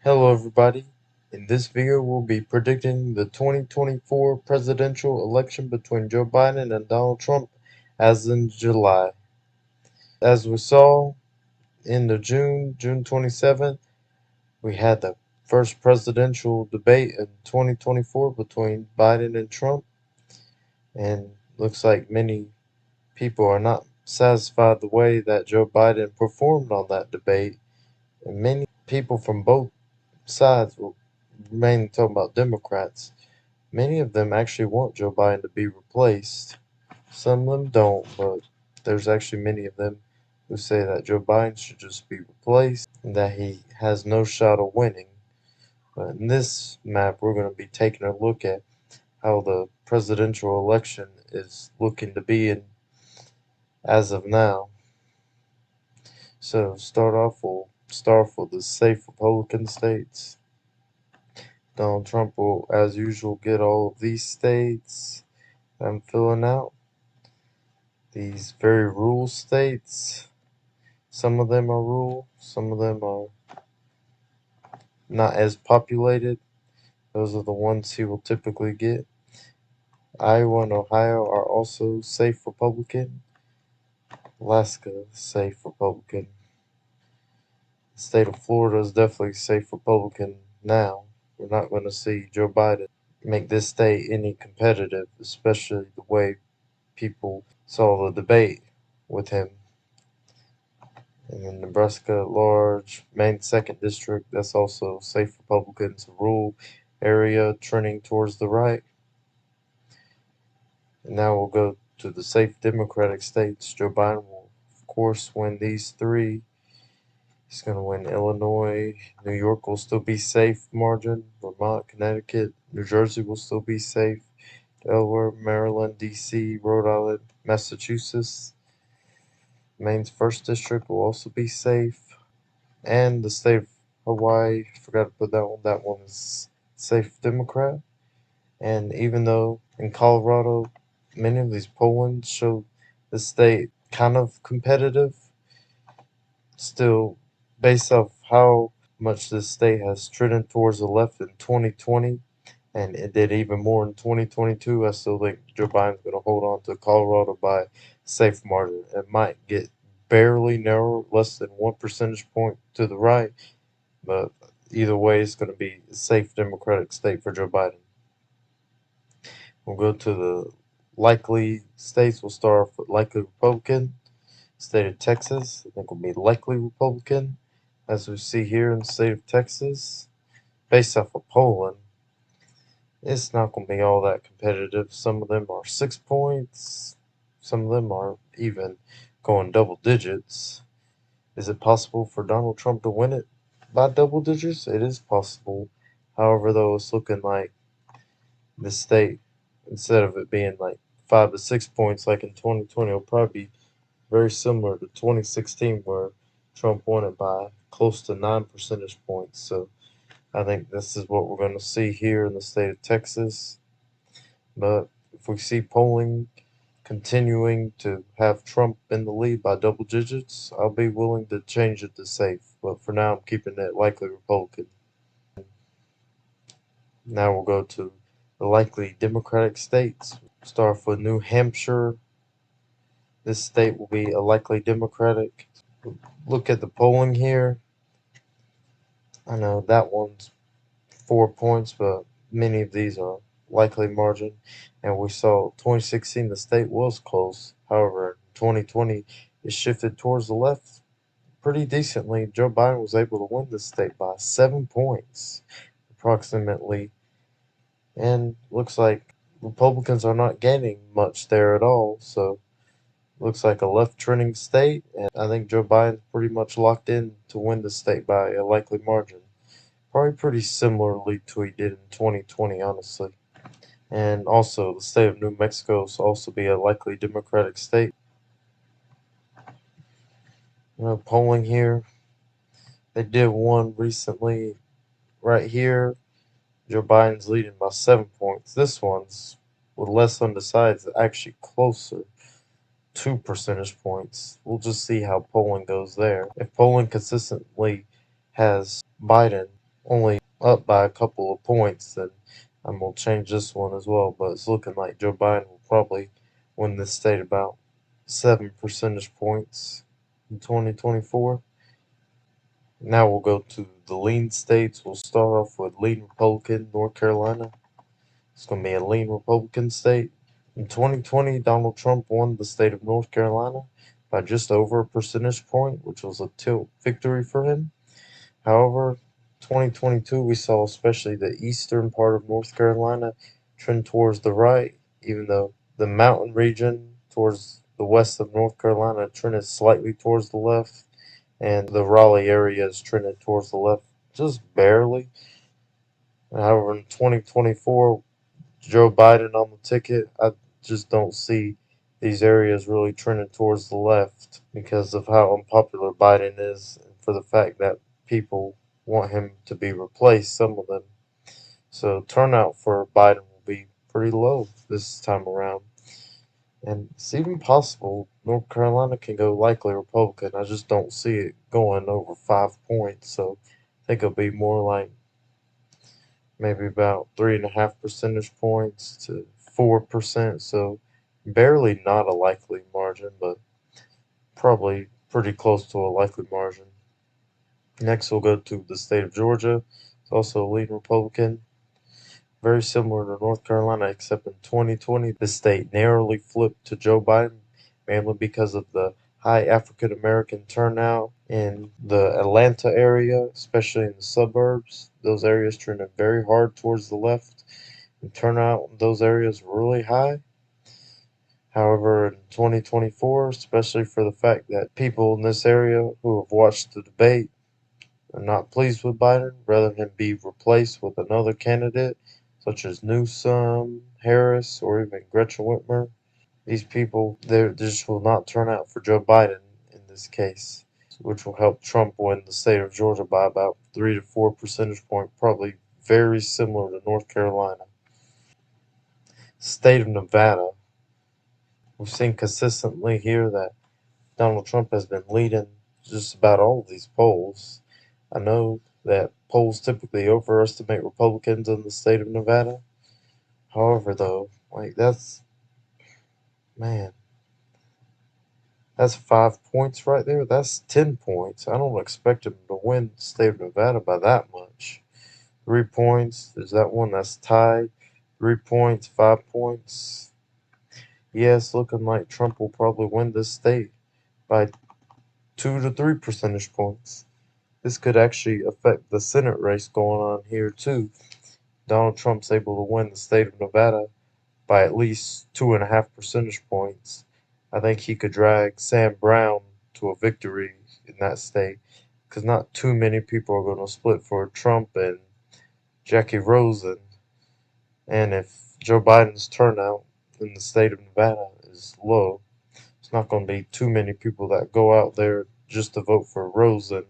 Hello everybody. In this video we'll be predicting the 2024 presidential election between Joe Biden and Donald Trump as in July. As we saw in the June 27th, we had the first presidential debate in 2024 between Biden and Trump, and looks like many people are not satisfied the way that Joe Biden performed on that debate, and many people from both sides will mainly talking about Democrats. Many of them actually want Joe Biden to be replaced. Some of them don't, but there's actually many of them who say that Joe Biden should just be replaced and that he has no shot of winning. But in this map, we're going to be taking a look at how the presidential election is looking to be in as of now. So we'll start off with the safe Republican states. Donald Trump will, as usual, get all of these states I'm filling out. These very rural states. Some of them are rural, some of them are not as populated. Those are the ones he will typically get. Iowa and Ohio are also safe Republican. Alaska, safe Republican. The state of Florida is definitely safe Republican now. We're not going to see Joe Biden make this state any competitive, especially the way people saw the debate with him. And then Nebraska at large, Maine 2nd District, that's also safe Republicans, a rural area trending towards the right. And now we'll go to the safe Democratic states. Joe Biden will, of course, win these three. He's going to win Illinois. New York will still be safe margin. Vermont, Connecticut, New Jersey will still be safe. Delaware, Maryland, D.C., Rhode Island, Massachusetts. Maine's 1st District will also be safe. And the state of Hawaii, forgot to put that one. That one is safe Democrat. And even though in Colorado, many of these pollings show the state kind of competitive, still, based off how much this state has trended towards the left in 2020, and it did even more in 2022, I still think Joe Biden's going to hold on to Colorado by safe margin. It might get barely narrow, less than 1 percentage point to the right, but either way, it's going to be a safe Democratic state for Joe Biden. We'll go to the likely states. We'll start off with likely Republican. State of Texas, I think will be likely Republican, as we see here in the state of Texas. Based off of polling, it's not going to be all that competitive. Some of them are 6 points. Some of them are even going double digits. Is it possible for Donald Trump to win it by double digits? It is possible. However, though, it's looking like the state, instead of it being like 5 to 6 points like in 2020, it'll probably be very similar to 2016, where Trump won it by close to 9 percentage points. So I think this is what we're going to see here in the state of Texas. But if we see polling continuing to have Trump in the lead by double digits, I'll be willing to change it to safe. But for now, I'm keeping it likely Republican. Now we'll go to the likely Democratic states. Start off with New Hampshire. This state will be a likely Democratic. Look at the polling here. I know that one's 4 points, but many of these are likely margin. And we saw 2016 the state was close. However, in 2020 it shifted towards the left pretty decently. Joe Biden was able to win the state by 7 points, approximately. And looks like Republicans are not gaining much there at all. So looks like a left trending state, and I think Joe Biden's pretty much locked in to win the state by a likely margin. Probably pretty similarly to what he did in 2020, honestly. And also, the state of New Mexico will also be a likely Democratic state. Polling here, they did one recently right here. Joe Biden's leading by 7 points. This one's with less undecideds, actually closer. 2 percentage points. We'll just see how polling goes there. If polling consistently has Biden only up by a couple of points, then I'm going to change this one as well. But it's looking like Joe Biden will probably win this state about 7 percentage points in 2024. Now we'll go to the lean states. We'll start off with lean Republican, North Carolina. It's going to be a lean Republican state. In 2020, Donald Trump won the state of North Carolina by just over a percentage point, which was a tilt victory for him. However, 2022, we saw especially the eastern part of North Carolina trend towards the right, even though the mountain region towards the west of North Carolina trended slightly towards the left, and the Raleigh area is trended towards the left just barely. However, in 2024, Joe Biden on the ticket, I just don't see these areas really trending towards the left because of how unpopular Biden is and for the fact that people want him to be replaced, some of them. So turnout for Biden will be pretty low this time around. And it's even possible North Carolina can go likely Republican. I just don't see it going over 5 points. So I think it'll be more like maybe about 3.5 percentage points to 4%. So barely not a likely margin, but probably pretty close to a likely margin. Next, we'll go to the state of Georgia. It's also a leading Republican. Very similar to North Carolina, except in 2020, the state narrowly flipped to Joe Biden, mainly because of the high African American turnout in the Atlanta area, especially in the suburbs. Those areas trended very hard towards the left, and turnout in those areas really high. However, in 2024, especially for the fact that people in this area who have watched the debate are not pleased with Biden, rather than be replaced with another candidate such as Newsom, Harris, or even Gretchen Whitmer. These people, they just will not turn out for Joe Biden in this case, which will help Trump win the state of Georgia by about 3 to 4 percentage points, probably very similar to North Carolina. State of Nevada, we've seen consistently here that Donald Trump has been leading just about all of these polls. I know that polls typically overestimate Republicans in the state of Nevada. However, though, like man, that's 5 points right there. That's 10 points. I don't expect him to win the state of Nevada by that much. 3 points. There's that one that's tied. 3 points, 5 points. Yes, looking like Trump will probably win this state by 2 to 3 percentage points. This could actually affect the Senate race going on here too. Donald Trump's able to win the state of Nevada by at least 2.5 percentage points. I think he could drag Sam Brown to a victory in that state because not too many people are going to split for Trump and Jackie Rosen. And if Joe Biden's turnout in the state of Nevada is low, it's not going to be too many people that go out there just to vote for Rosen,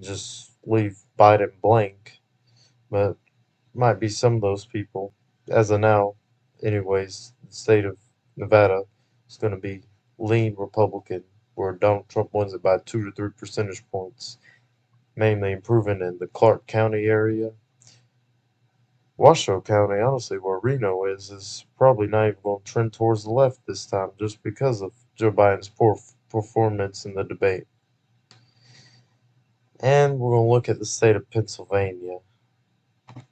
just leave Biden blank. But might be some of those people. As of now, anyways, the state of Nevada is going to be lean Republican, where Donald Trump wins it by 2 to 3 percentage points, mainly improving in the Clark County area. Washoe County, honestly, where Reno is probably not even going to trend towards the left this time just because of Joe Biden's poor performance in the debate. And we're going to look at the state of Pennsylvania. The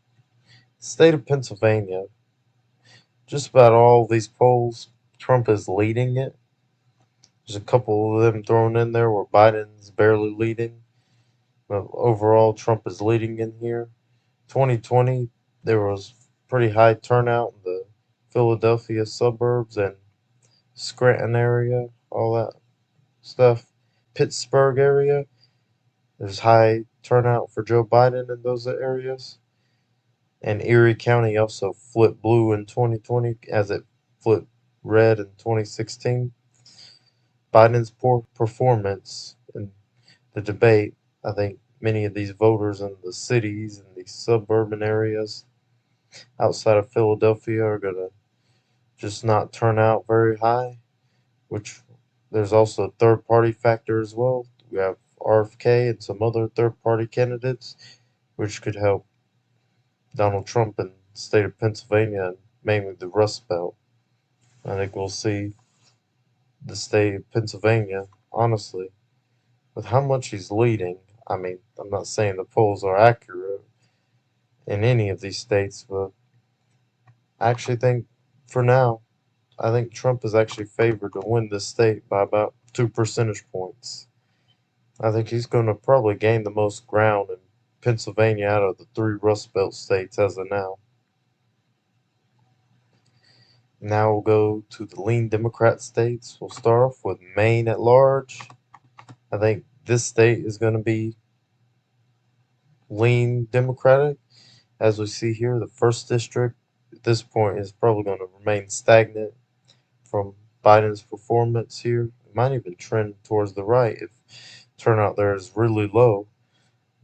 state of Pennsylvania, just about all these polls, Trump is leading it. There's a couple of them thrown in there where Biden's barely leading. But overall, Trump is leading in here. 2020, there was pretty high turnout in the Philadelphia suburbs and Scranton area, all that stuff. Pittsburgh area, there's high turnout for Joe Biden in those areas. And Erie County also flipped blue in 2020 as it flipped red in 2016. Biden's poor performance in the debate, I think many of these voters in the cities and these suburban areas outside of Philadelphia are going to just not turn out very high, which there's also a third party factor as well. We have RFK and some other third party candidates, which could help Donald Trump in the state of Pennsylvania and mainly the Rust Belt. I think we'll see the state of Pennsylvania, honestly, with how much he's leading. I mean, I'm not saying the polls are accurate in any of these states, but I actually think for now, I think Trump is actually favored to win this state by about 2 percentage points. I think he's going to probably gain the most ground in Pennsylvania out of the three Rust Belt states as of now. Now we'll go to the lean Democrat states. We'll start off with Maine at large. I think this state is going to be lean Democratic. As we see here, the first district at this point is probably going to remain stagnant from Biden's performance here. It might even trend towards the right if turnout there is really low.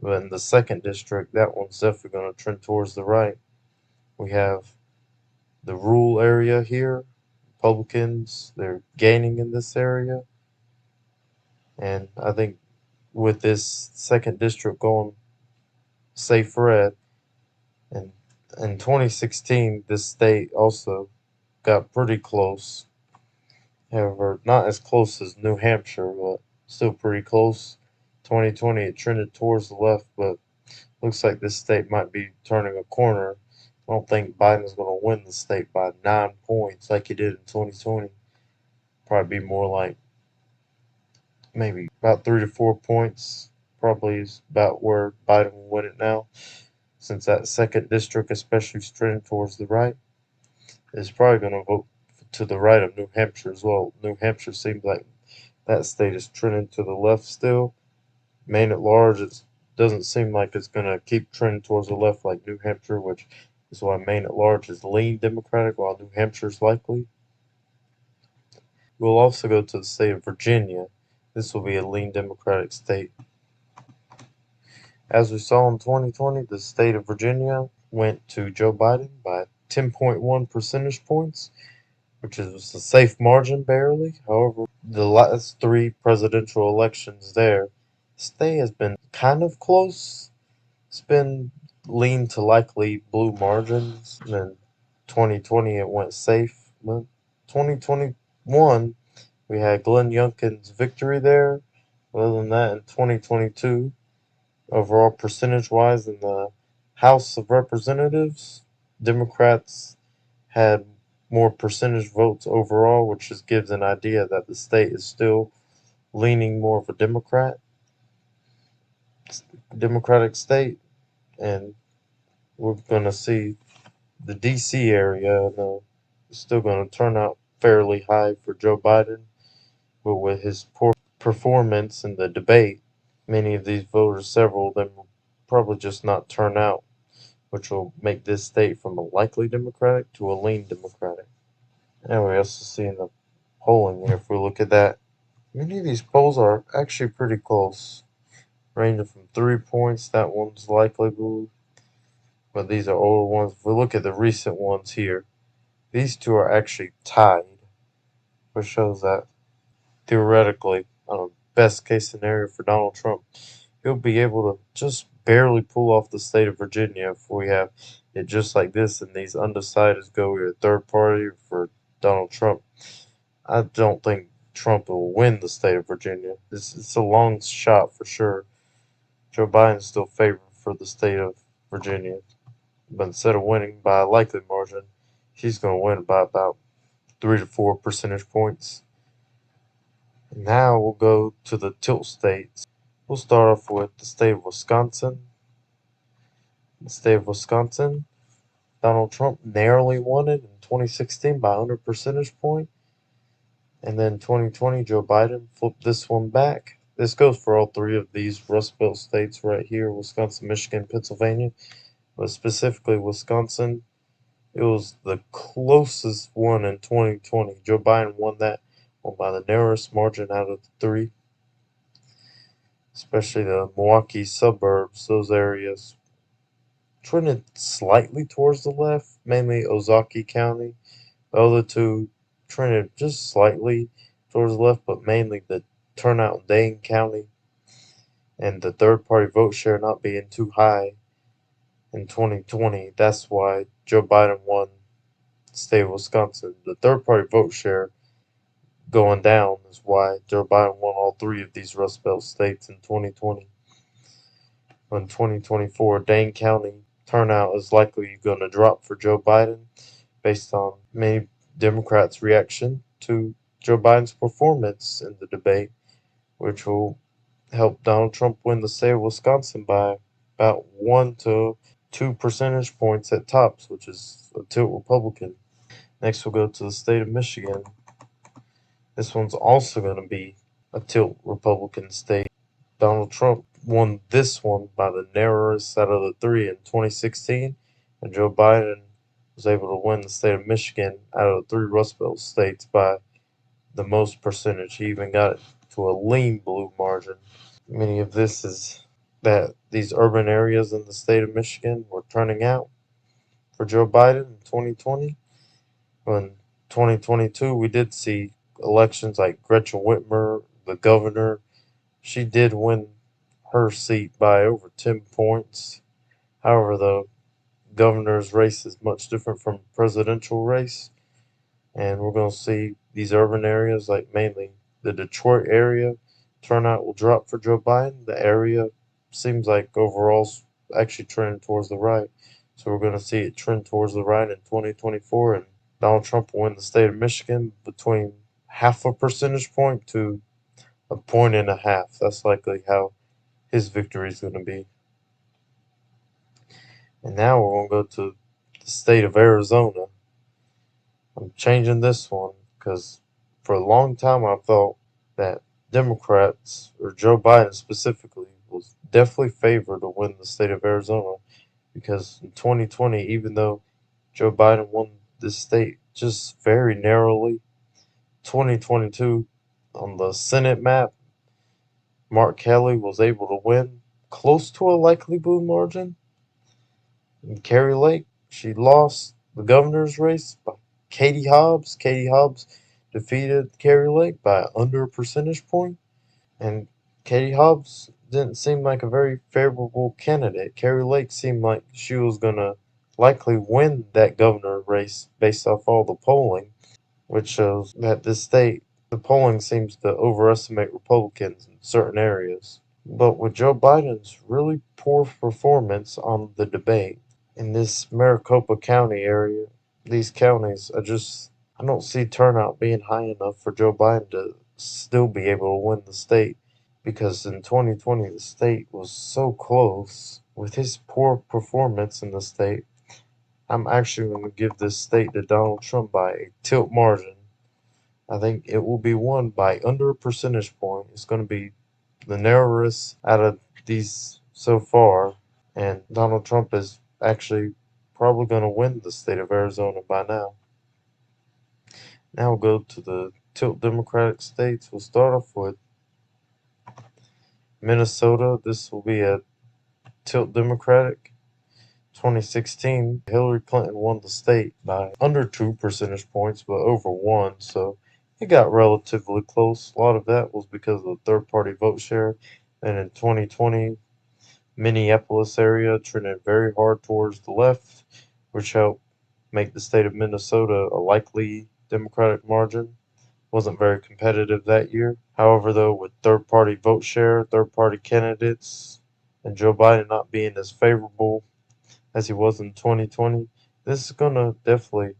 But in the second district, that one's definitely going to trend towards the right. We have the rural area here. Republicans, they're gaining in this area. And I think with this second district going safe red, and in 2016, this state also got pretty close. However, not as close as New Hampshire, but still pretty close. 2020, it trended towards the left, but looks like this state might be turning a corner. I don't think Biden's going to win the state by 9 points like he did in 2020. Probably be more like maybe about 3 to 4 points. Probably is about where Biden will win it now, since that second district, especially trending towards the right, is probably going to vote to the right of New Hampshire as well. New Hampshire seems like that state is trending to the left still. Maine at large, it doesn't seem like it's going to keep trending towards the left like New Hampshire, which is why Maine at large is lean Democratic, while New Hampshire is likely. We'll also go to the state of Virginia. This will be a lean Democratic state. As we saw in 2020, the state of Virginia went to Joe Biden by 10.1 percentage points, which is a safe margin barely. However, the last three presidential elections there, the state has been kind of close. It's been lean to likely blue margins. And then 2020 it went safe. But 2021 we had Glenn Youngkin's victory there. Other than that, in 2022, overall percentage wise in the House of Representatives, Democrats had more percentage votes overall, which just gives an idea that the state is still leaning more of a Democratic state, and we're going to see the D.C. area is still going to turn out fairly high for Joe Biden, but with his poor performance in the debate, many of these voters, several of them, will probably just not turn out, which will make this state from a likely Democratic to a lean Democratic. And we also see in the polling here, if we look at that, many of these polls are actually pretty close, ranging from 3 points. That one's likely blue, but these are older ones. If we look at the recent ones here, these two are actually tied, which shows that theoretically, on a best case scenario for Donald Trump, he'll be able to just barely pull off the state of Virginia if we have it just like this and these undecideds go either third party for Donald Trump. I don't think Trump will win the state of Virginia. It's a long shot for sure. Joe Biden's still favored for the state of Virginia, but instead of winning by a likely margin, he's going to win by about 3 to 4 percentage points. And now we'll go to the tilt states. We'll start off with the state of Wisconsin. The state of Wisconsin, Donald Trump narrowly won it in 2016 by 100 percentage point. And then 2020, Joe Biden flipped this one back. This goes for all three of these Rust Belt states right here, Wisconsin, Michigan, Pennsylvania. But specifically Wisconsin, it was the closest one in 2020. Joe Biden won that one by the narrowest margin out of the three. Especially the Milwaukee suburbs, those areas trended slightly towards the left, mainly Ozaukee County. The other two trended just slightly towards the left, but mainly the turnout in Dane County and the third party vote share not being too high in 2020. That's why Joe Biden won the state of Wisconsin. The third party vote share going down is why Joe Biden won all three of these Rust Belt states in 2020. In 2024, Dane County turnout is likely going to drop for Joe Biden based on many Democrats' reaction to Joe Biden's performance in the debate, which will help Donald Trump win the state of Wisconsin by about 1 to 2 percentage points at tops, which is a tilt Republican. Next, we'll go to the state of Michigan. This one's also going to be a tilt Republican state. Donald Trump won this one by the narrowest out of the three in 2016, and Joe Biden was able to win the state of Michigan out of the three Rust Belt states by the most percentage. He even got it to a lean blue margin. Many of this is that these urban areas in the state of Michigan were turning out for Joe Biden in 2020. In 2022, we did see elections like Gretchen Whitmer, the governor. She did win her seat by over 10 points. However, the governor's race is much different from presidential race, and we're going to see these urban areas, like mainly the Detroit area, turnout will drop for Joe Biden. The area seems like overall's actually trending towards the right, so we're going to see it trend towards the right in 2024, and Donald Trump will win the state of Michigan between half a percentage point to a point and a half. That's likely how his victory is going to be. And now we're going to go to the state of Arizona. I'm changing this one because for a long time I thought that Democrats, or Joe Biden specifically, was definitely favored to win the state of Arizona because in 2020, even though Joe Biden won this state just very narrowly, 2022 on the Senate map, Mark Kelly was able to win close to a likely blue margin. And Kari Lake, she lost the governor's race by Katie Hobbs. Katie Hobbs defeated Kari Lake by under a percentage point, and Katie Hobbs didn't seem like a very favorable candidate. Kari Lake seemed like she was gonna likely win that governor race based off all the polling, which shows that this state, the polling seems to overestimate Republicans in certain areas. But with Joe Biden's really poor performance on the debate, in this Maricopa County area, these counties I don't see turnout being high enough for Joe Biden to still be able to win the state because in 2020 the state was so close. With his poor performance in the state, I'm actually going to give this state to Donald Trump by a tilt margin. I think it will be won by under a percentage point. It's going to be the narrowest out of these so far, and Donald Trump is actually probably going to win the state of Arizona by now. Now we'll go to the tilt Democratic states. We'll start off with Minnesota. This will be a tilt Democratic. 2016, Hillary Clinton won the state by under 2 percentage points, but over one, so it got relatively close. A lot of that was because of the third party vote share. And in 2020, Minneapolis area trended very hard towards the left, which helped make the state of Minnesota a likely Democratic margin. Wasn't very competitive that year. However, though, with third party vote share, third party candidates, and Joe Biden not being as favorable as he was in 2020, this is going to definitely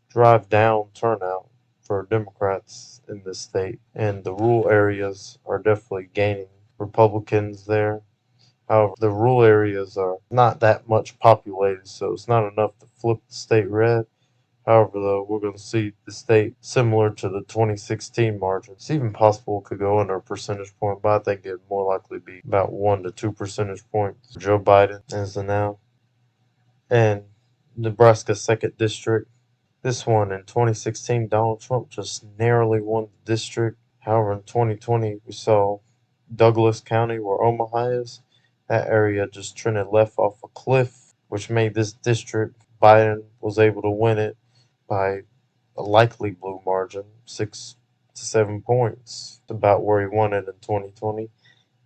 drive down turnout for Democrats in this state. And the rural areas are definitely gaining Republicans there. However, the rural areas are not that much populated, so it's not enough to flip the state red. However, though, we're going to see the state similar to the 2016 margin. It's even possible it could go under a percentage point, but I think it'd more likely be about 1 to 2 percentage points. Joe Biden as of now. And Nebraska 2nd District. This one in 2016, Donald Trump just narrowly won the district. However, in 2020, we saw Douglas County, where Omaha is. That area just trended left off a cliff, which made this district, Biden was able to win it by a likely blue margin, 6 to 7 points, about where he won it in 2020.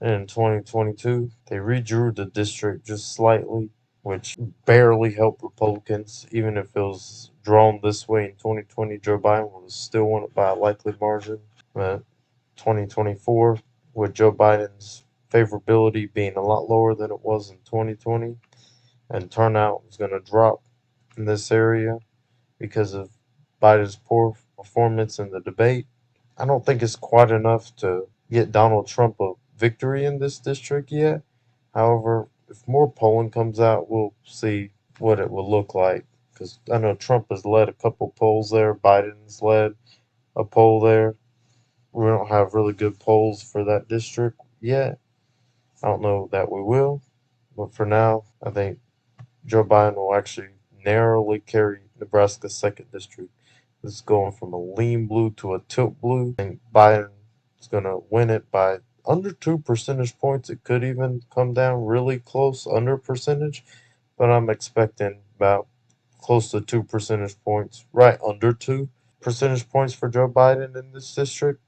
And in 2022, they redrew the district just slightly, which barely helped Republicans. Even if it was drawn this way in 2020, Joe Biden would still won it by a likely margin. But 2024, with Joe Biden's favorability being a lot lower than it was in 2020, and turnout is going to drop in this area because of Biden's poor performance in the debate. I don't think it's quite enough to get Donald Trump a victory in this district yet. However, if more polling comes out, we'll see what it will look like. Because I know Trump has led a couple polls there, Biden's led a poll there. We don't have really good polls for that district yet. I don't know that we will, but for now, I think Joe Biden will actually narrowly carry Nebraska's second district. This is going from a lean blue to a tilt blue. I think Biden is going to win it by under 2 percentage points. It could even come down really close, under percentage, but I'm expecting about close to 2 percentage points, right under 2 percentage points for Joe Biden in this district.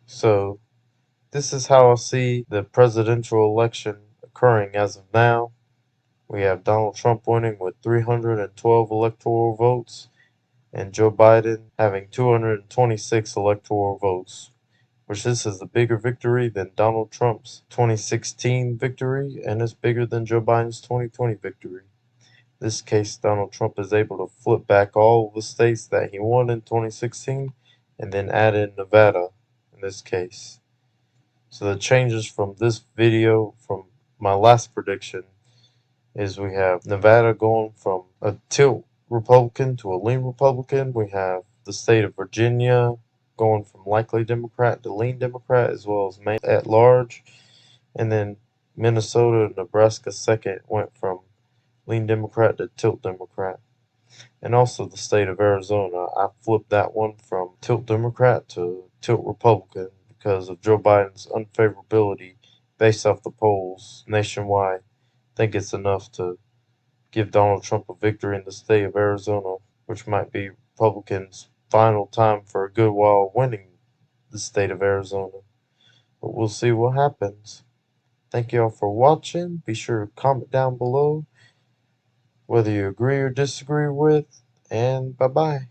So this is how I see the presidential election occurring as of now. We have Donald Trump winning with 312 electoral votes and Joe Biden having 226 electoral votes, which this is a bigger victory than Donald Trump's 2016 victory and is bigger than Joe Biden's 2020 victory. In this case, Donald Trump is able to flip back all the states that he won in 2016 and then add in Nevada in this case. So the changes from this video from my last prediction is we have Nevada going from a tilt Republican to a lean Republican. We have the state of Virginia going from likely Democrat to lean Democrat, as well as Maine at large. And then Minnesota and Nebraska second went from lean Democrat to tilt Democrat. And also the state of Arizona, I flipped that one from tilt Democrat to tilt Republican because of Joe Biden's unfavorability based off the polls nationwide. I think it's enough to give Donald Trump a victory in the state of Arizona, which might be Republicans' final time for a good while winning the state of Arizona. But we'll see what happens. Thank you all for watching. Be sure to comment down below whether you agree or disagree with, and bye-bye.